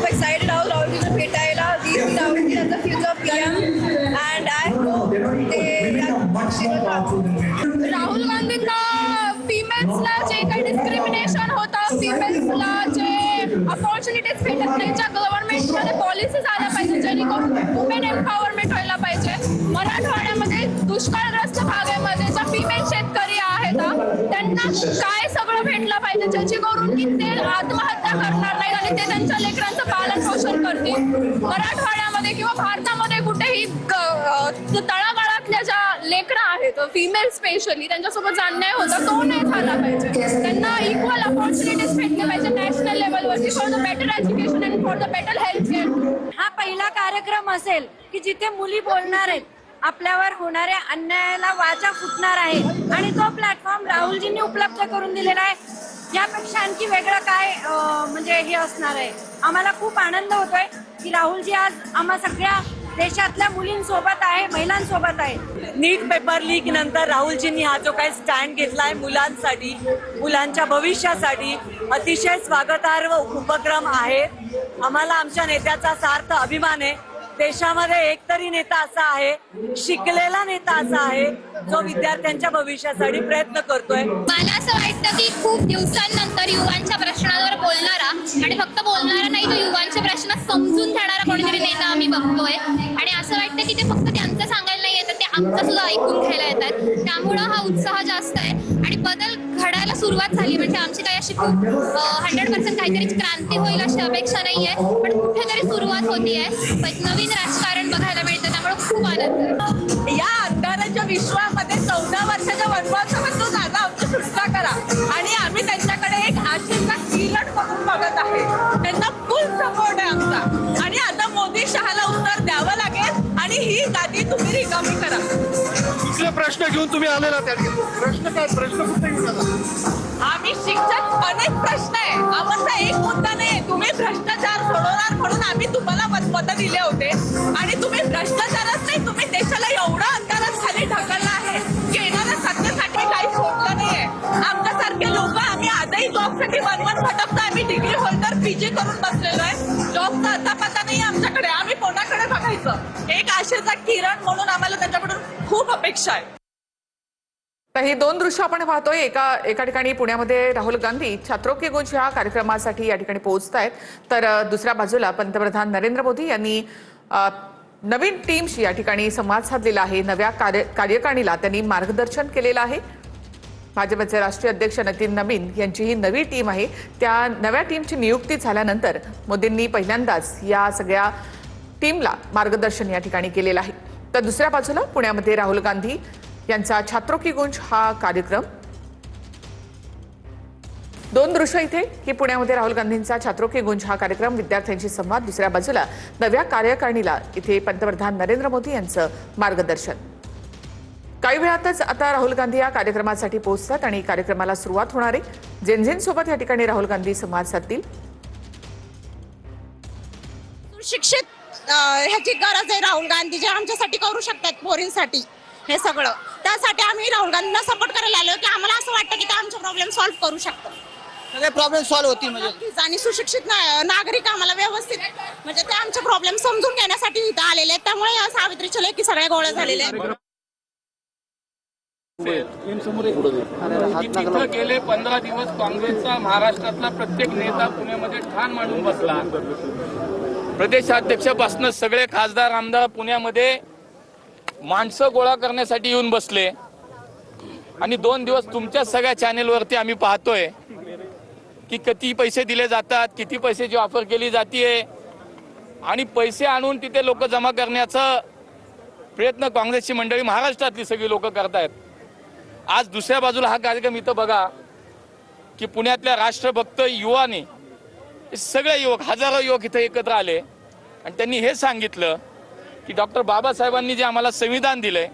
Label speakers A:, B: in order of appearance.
A: खूप एक्साइटेड आहोत राहुलजींना भेटायला. राहुलजी त्यांचा future PM and I hope
B: Rahul गांधींना फिमेल्सला जे काही डिस्क्रिमिनेशन होतं, फिमेल्सला जे अपॉर्च्युनिटीज भेटत नाही, ज्या गव्हर्नमेंटमध्ये पॉलिसीज आल्या पाहिजे जेणेकरून वुमेन एम्पॉवरमेंट व्हायला पाहिजे. मराठवाड्यामध्ये दुष्काळग्रस्त भागामध्ये ज्या फिमेल शेतकरी आहेत त्यांना काय सगळं भेटलं पाहिजे जेणेकरून की ते आत्महत्या करणार नाही आणि ते त्यांच्या लेकरांचं पालन पोषण करतील. मराठवाड्यामध्ये किंवा भारतामध्ये कुठेही तळागाळातल्या ज्या लेकरं आहेत फिमेल स्पेशली त्यांच्यासोबत अन्याय होता तो नाही झाला पाहिजे. त्यांना इक्वल अपॉर्च्युनिटीज भेटले पाहिजे नॅशनल लेवलवरती for the better education and for the better health care.
C: हा पहिला कार्यक्रम असेल की जिथे मुली बोलणार आहेत, आपल्यावर होणाऱ्या अन्यायाला वाचा फुटणार आहे आणि तो प्लॅटफॉर्म राहुलजींनी उपलब्ध करून दिलेला आहे. यापेक्षा आणखी वेगळं काय म्हणजे हे असणार आहे. आम्हाला खूप आनंद होतोय की राहुलजी आज आम्हा सगळ्या देशातल्या मुलींसोबत आहे, महिलांसोबत आहे.
D: नीट पेपर लीक नंतर राहुलजींनी हा जो काही स्टँड घेतलाय मुलांसाठी, मुलांच्या भविष्यासाठी अतिशय स्वागतार्ह उपक्रम आहे. आम्हाला आमच्या नेत्याचा सार्थ अभिमान आहे. देशामध्ये एकतरी नेता असा आहे, शिकलेला नेता असा आहे जो विद्यार्थ्यांच्या भविष्यासाठी प्रयत्न करतोय.
B: मला असं वाटतं की खूप दिवसांनंतर युवांच्या प्रश्नांवर बोलणारा आणि फक्त बोलणारा नाही, तो युवांचे प्रश्न समजून घेणारा कोणीतरी नेता आम्ही बघतोय. आणि असं वाटतं की ते फक्त त्यांचं सांगायला नाही येतात, ते आमचं सुद्धा ऐकून घ्यायला येतात. त्यामुळं हा उत्साह जास्त आहे आणि बदल घडायला सुरुवात झाली. म्हणजे आमची काही अशी खूप 100% काहीतरी क्रांती होईल अशी अपेक्षा नाहीये, पण कुठेतरी सुरुवात होतीये. नवीन राजकारण बघायला मिळतं, त्यामुळे खूप आनंद आहे.
D: या अंधाराच्या विश्वामध्ये 14 वर्षाच्या वनवासामधून आता आमची सुटका करा आणि आम्ही त्यांच्याकडे एक आशेचा किरण म्हणून बघत आहे. त्यांना फुल सपोर्ट आहे आमचा आणि आता मोदी शहाला उत्तर द्यावं लागेल आणि ही गादी तुम्ही रिकामी करा.
E: कुठले प्रश्न घेऊन तुम्ही आलेला त्या प्रश्न काय प्रश्न कुठे घेऊन आला?
D: आम्ही शिक्षक अनेक प्रश्न आहे. आमचा एक मुद्दा नाही. तुम्ही भ्रष्टाचार सोडवणार म्हणून आम्ही तुम्हाला मतं दिले होते आणि तुम्ही भ्रष्टाचारच नाही, तुम्ही देशाला एवढा अंतरात खाली ढकलला आहे की येणाऱ्या सत्तेसाठी काही सोडलं नाहीये. आमच्यासारखे लोक आम्ही आजही जॉबसाठी वन भटकतो. आम्ही डिग्री होल्डर PG करून बसलेलो आहे. जॉबचा आता पत्ता नाही आमच्याकडे. आम्ही कोणाकडे बघायचं? एक आशेचा किरण म्हणून आम्हाला त्याच्याकडून खूप अपेक्षा आहे.
F: तर ही दोन दृश्य आपण पाहतोय. एका ठिकाणी पुण्यामध्ये राहुल गांधी छात्रों के गुंज या कार्यक्रमासाठी या ठिकाणी पोहोचतायत, तर दुसऱ्या बाजूला पंतप्रधान नरेंद्र मोदी यांनी नवीन टीमशी या ठिकाणी संवाद साधलेला आहे. नव्या कार्यकारिणीला त्यांनी मार्गदर्शन केलेलं आहे. भाजपचे राष्ट्रीय अध्यक्ष नितीन नवीन यांची ही नवी टीम आहे. त्या नव्या टीमची नियुक्ती झाल्यानंतर मोदींनी पहिल्यांदाच या सगळ्या टीमला मार्गदर्शन या ठिकाणी केलेलं आहे. तर दुसऱ्या बाजूला पुण्यामध्ये राहुल गांधी यांचा छात्रों की गुंज हा कार्यक्रम. दोन दृश्य इथे की पुण्यामध्ये राहुल गांधींचा छात्रों की गुंज हा कार्यक्रम, विद्यार्थ्यांशी संवाद. दुसऱ्या बाजूला नव्या कार्यकारिणीला इथे पंतप्रधान नरेंद्र मोदी यांचं मार्गदर्शन. काही वेळातच आता राहुल गांधी या कार्यक्रमासाठी पोहोचतात आणि कार्यक्रमाला सुरुवात होणार आहे. जेनझेनसोबत या ठिकाणी राहुल गांधी संवाद साधतील.
G: शिक्षित ह्याची गरज आहे. राहुल गांधी जे आमच्यासाठी करू शकतात पोरींसाठी हे सगळं, त्यासाठी आम्ही राहुल गांधींना सपोर्ट करायला आलो की आम्हाला असं वाटतं की ते आमचे प्रॉब्लेम सॉल्व्ह करू शकतात.
H: सगळे प्रॉब्लेम सॉल्व्ह होतील म्हणजे
G: आणि सुशिक्षित नागरिक आम्हाला व्यवस्थित म्हणजे ते आमचे प्रॉब्लेम समजून घेण्यासाठी इथं आलेले आहेत. त्यामुळे या सावित्रीच्या लेखी सगळ्या गोळ्या झालेल्या आहेत.
I: तिथं गेले 15 दिवस काँग्रेसचा महाराष्ट्रातला प्रत्येक नेता पुण्यामध्ये ठाण मांडून बसला. प्रदेशाध्यक्षापासून सगळे खासदार आमदार पुण्यामध्ये माणसं गोळा करण्यासाठी येऊन बसले आणि 2 दिवस तुमच्या सगळ्या चॅनेलवरती आम्ही पाहतोय की किती पैसे दिले जातात, किती पैशाची ऑफर केली जाते आणि पैसे आणून तिथे लोक जमा करण्याचा प्रयत्न काँग्रेसची मंडळी महाराष्ट्रातली सगळी लोक करतायत. आज दुसऱ्या बाजूला हा कार्यक्रम इथं बघा की पुण्यातल्या राष्ट्रभक्त युवाने, सगळे युवक, हजारो युवक इथं एकत्र आले आणि त्यांनी हे सांगितलं की डॉक्टर बाबासाहेबांनी जे आम्हाला संविधान दिलंय